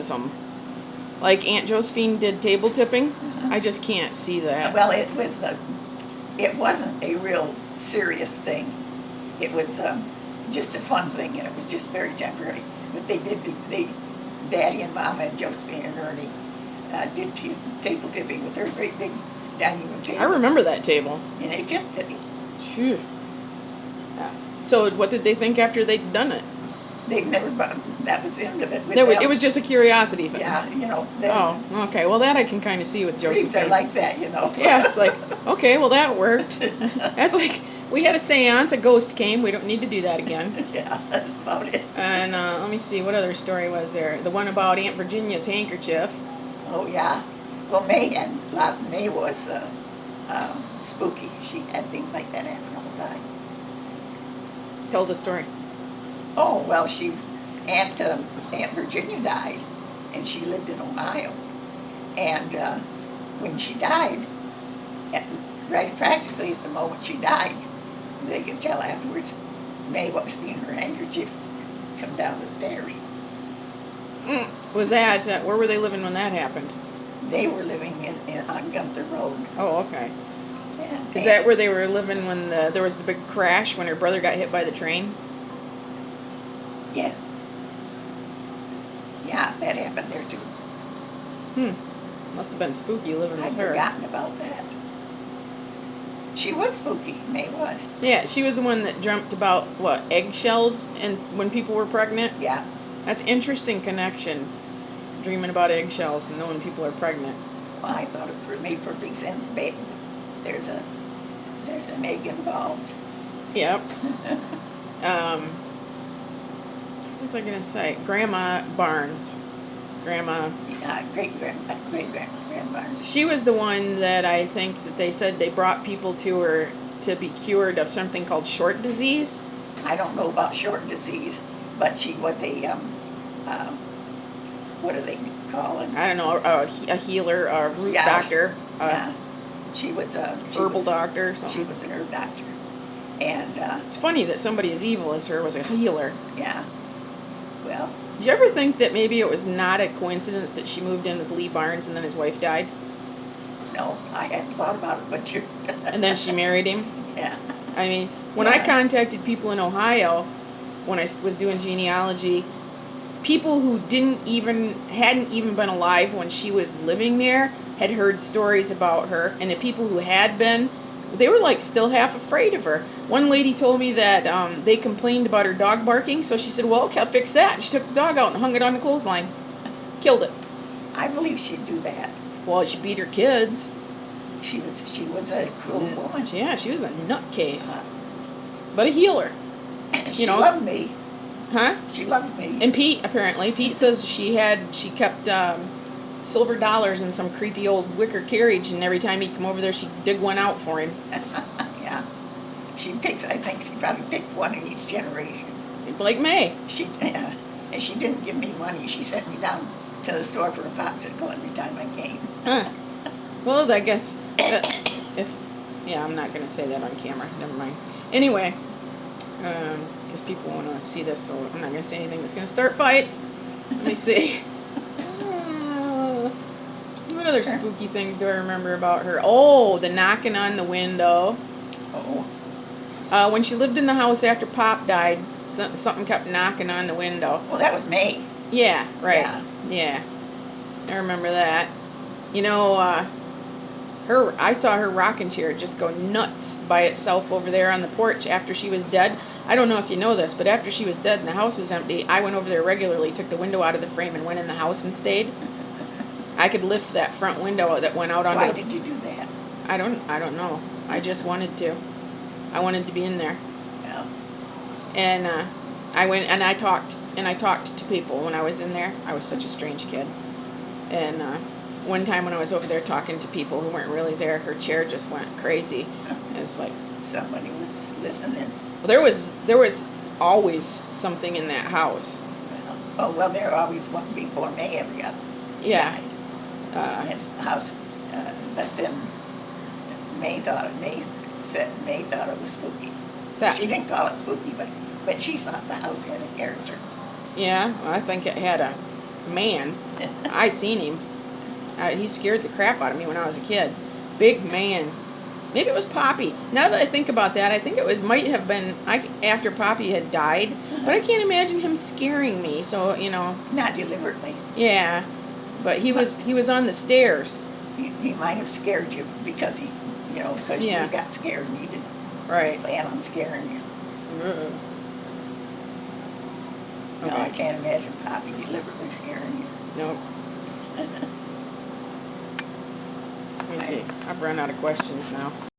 symbolism. Like Aunt Josephine did table tipping. I just can't see that. Well, it wasn't a real serious thing. It was just a fun thing, and it was just very temporary. But Daddy and Mama and Josephine and Ernie did table tipping with her great big dining room table. I remember that table. And they tipped it. Phew. Yeah. So what did they think after they'd done it? They've never. That was the end of it. It was just a curiosity thing. Yeah, you know. Oh, okay. Well, that I can kind of see with Josephine. Things are like that, you know. Yeah, it's like, okay, well, that worked. That's like, we had a seance, a ghost came. We don't need to do that again. Yeah, that's about it. And let me see, what other story was there? The one about Aunt Virginia's handkerchief. Oh, yeah. Well, May was spooky. She had things like that happen all the time. Tell the story. Oh, well, Aunt Virginia died, and she lived in Ohio. And when she died, right practically at the moment she died, they could tell afterwards, May was seeing her handkerchief come down the stairs. Was that, where were they living when that happened? They were living on Gunther Road. Oh, okay. And Is that where they were living when there was the big crash when her brother got hit by the train? Yeah. Yeah, that happened there too. Must have been spooky living with I'd her. forgotten about that. She was spooky, May was. Yeah, she was the one that dreamt about, what, eggshells and when people were pregnant? Yeah. That's interesting connection, dreaming about eggshells and knowing people are pregnant. Well, I thought it made perfect sense, but there's an egg involved. Yep. What was I going to say? Grandma Barnes. Great-grandma Barnes. She was the one that I think that they said they brought people to her to be cured of something called short disease. I don't know about short disease, but she was a, what do they call it? I don't know, a healer, a root doctor. Yeah. She was a... Herbal doctor or something. She was an herb doctor. And... it's funny that somebody as evil as her was a healer. Yeah. Well... Did you ever think that maybe it was not a coincidence that she moved in with Lee Barnes and then his wife died? No, I hadn't thought about it, but you... And then she married him? Yeah. I mean, when I contacted people in Ohio, when I was doing genealogy, people who hadn't even been alive when she was living there had heard stories about her, and the people who had been, they were like still half afraid of her. One lady told me that they complained about her dog barking, so she said, well, okay, I'll fix that. And she took the dog out and hung it on the clothesline. Killed it. I believe she'd do that. Well, she beat her kids. She was a cruel woman. Yeah, she was a nutcase. But a healer. She loved me. Huh? She loved me. And Pete, apparently. Pete says she kept silver dollars in some creepy old wicker carriage, and every time he'd come over there, she'd dig one out for him. Yeah. I think she probably picked one in each generation. Like May. And she didn't give me money. She sent me down to the store for a popsicle every time I came. Huh. Well, I guess, I'm not going to say that on camera. Never mind. Anyway, because people want to see this, so I'm not going to say anything that's going to start fights. Let me see. What other spooky things do I remember about her? Oh, the knocking on the window. Oh. When she lived in the house after Pop died, something kept knocking on the window. Well, that was May. Yeah, right. Yeah. I remember that. You know, I saw her rocking chair just go nuts by itself over there on the porch after she was dead. I don't know if you know this, but after she was dead and the house was empty, I went over there regularly, took the window out of the frame, and went in the house and stayed. I could lift that front window that went out onto Why did you do that? I don't know. I just wanted to. I wanted to be in there. Yeah. And I went and I talked to people when I was in there. I was such a strange kid. And one time when I was over there talking to people who weren't really there, her chair just went crazy. It's like somebody was listening. Well, there was always something in that house. Well, there always was before May ever got Yeah. his house, but then May thought it was spooky. She didn't call it spooky, but she thought the house had a character. Yeah, well, I think it had man. I seen him. He scared the crap out of me when I was a kid. Big man. Maybe it was Poppy. Now that I think about that, I think might have been after Poppy had died. But I can't imagine him scaring me. So Not deliberately. yeah. But he was on the stairs. He might have scared you because because Yeah. you got scared and he didn't Right. plan on scaring you. Uh-uh. No, Okay. I can't imagine Poppy deliberately scaring you. Nope. Let me see. I've run out of questions now.